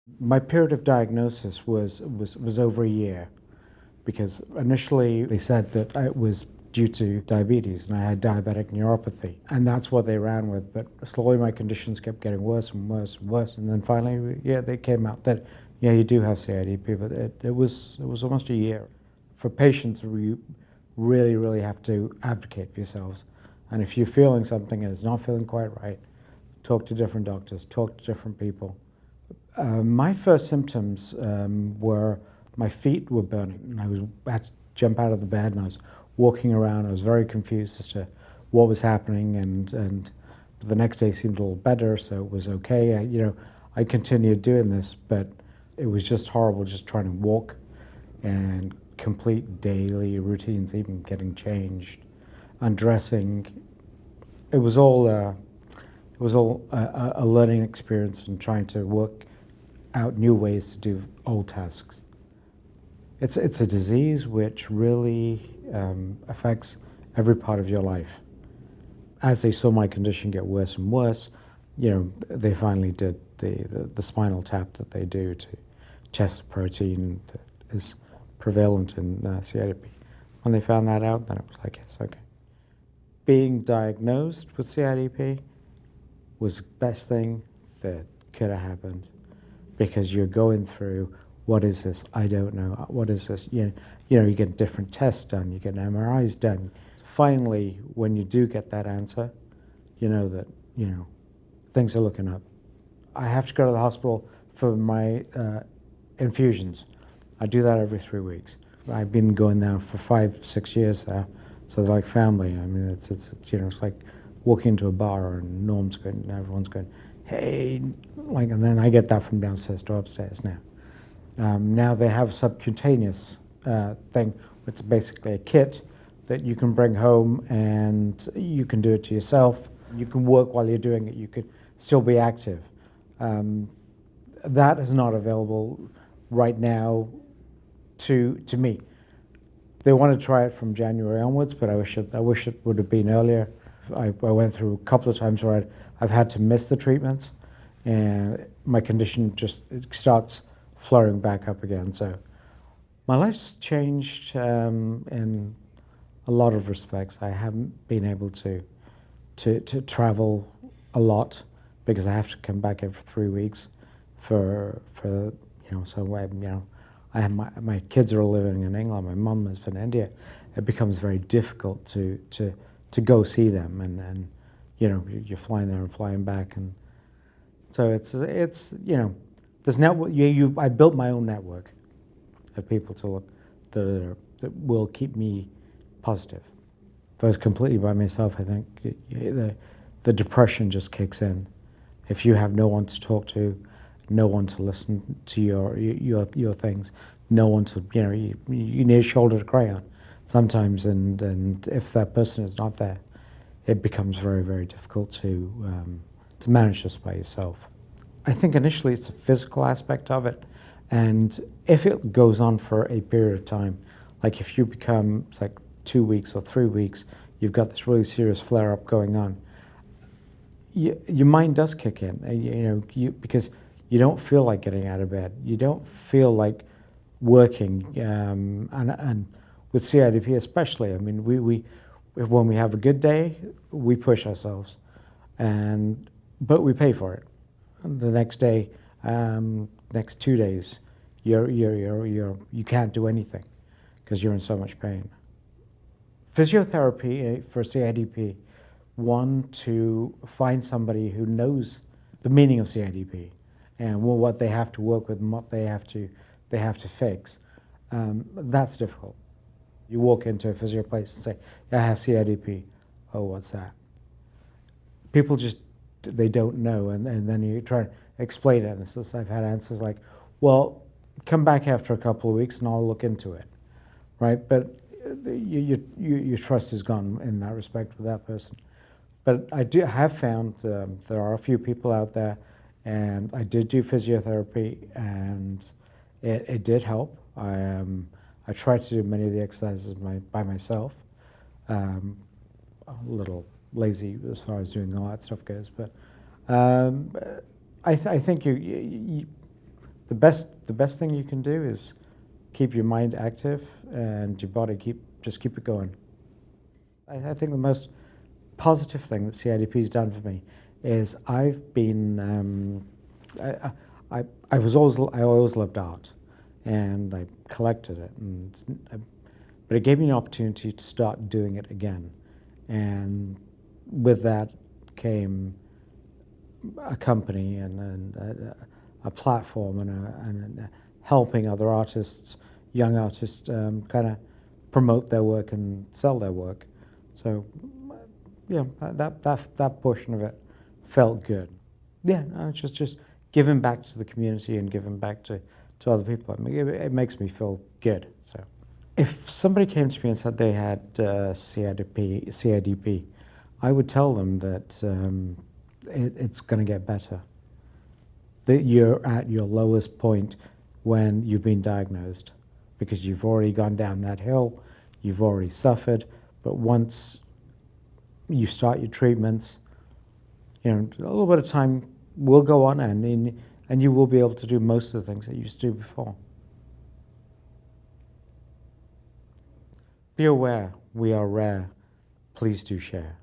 My period of diagnosis was over a year because initially they said that it was due to diabetes and I had diabetic neuropathy. And that's what they ran with. But slowly my conditions kept getting worse and worse and worse. And then finally, yeah, they came out that, yeah, you do have CIDP, but it was almost a year. For patients, you really, really have to advocate for yourselves. And if you're feeling something and it's not feeling quite right, talk to different doctors, talk to different people. My first symptoms were my feet were burning, and I had to jump out of the bed, and I was walking around. I was very confused as to what was happening, and the next day seemed a little better, so it was okay. I continued doing this, but it was just horrible, just trying to walk and complete daily routines, even getting changed, undressing. It was all a learning experience and trying to work out new ways to do old tasks. It's a disease which really affects every part of your life. As they saw my condition get worse and worse, they finally did the spinal tap that they do to test the protein that is prevalent in CIDP. When they found that out, then it was like, yes, okay. Being diagnosed with CIDP was the best thing that could have happened, because you're going through, what is this? I don't know. What is this? You get different tests done, you get MRIs done. Finally, when you do get that answer, you know that, things are looking up. I have to go to the hospital for my infusions. I do that every 3 weeks. I've been going now for 5-6 years now, so they're like family. I mean, it's like walking into a bar and Norm's going, and everyone's going, hey, and then I get that from downstairs to upstairs now. Now they have subcutaneous thing. It's basically a kit that you can bring home and you can do it to yourself. You can work while you're doing it. You could still be active. That is not available right now to me. They want to try it from January onwards, but I wish it would have been earlier. I went through a couple of times where I've had to miss the treatments, and my condition it starts flaring back up again. So my life's changed in a lot of respects. I haven't been able to travel a lot because I have to come back every 3 weeks for so I have my kids are all living in England. My mum is from India. It becomes very difficult to go see them, and you're flying there and flying back, and so it's this network. I built my own network of people to look that will keep me positive. If I was completely by myself, I think the depression just kicks in. If you have no one to talk to, no one to listen to your things, no one to you need a shoulder to cry on sometimes, and if that person is not there, it becomes very, very difficult to manage this by yourself. I think initially it's a physical aspect of it, and if it goes on for a period of time, like if you become, it's like 2 weeks or 3 weeks, you've got this really serious flare-up going on, your mind does kick in, because you don't feel like getting out of bed. You don't feel like working, and with CIDP especially, I mean, when we have a good day, we push ourselves, but we pay for it. The next day, next 2 days, you can't do anything because you're in so much pain. Physiotherapy for CIDP, one, to find somebody who knows the meaning of CIDP and what they have to work with and what they have to fix. That's difficult. You walk into a physio place and say, I have CIDP. Oh, what's that? People they don't know, and then you try to explain it. And I've had answers like, well, come back after a couple of weeks and I'll look into it, right? But your trust is gone in that respect with that person. But I have found there are a few people out there, and I did do physiotherapy, and it did help. I tried to do many of the exercises by myself. A little lazy as far as doing all that stuff goes, but I think the best thing you can do is keep your mind active and your body just keep it going. I think the most positive thing that CIDP has done for me is I've been I always loved art, and I collected it, but it gave me an opportunity to start doing it again, and with that came a company and a platform and helping other artists, young artists, kind of promote their work and sell their work. So, yeah, that portion of it felt good. Yeah, no, it's just giving back to the community and giving back to other people. I mean, it makes me feel good. So, if somebody came to me and said they had CIDP, I would tell them that it's going to get better. That you're at your lowest point when you've been diagnosed, because you've already gone down that hill, you've already suffered, but once you start your treatments, a little bit of time will go on, and you will be able to do most of the things that you used to do before. Be aware, we are rare. Please do share.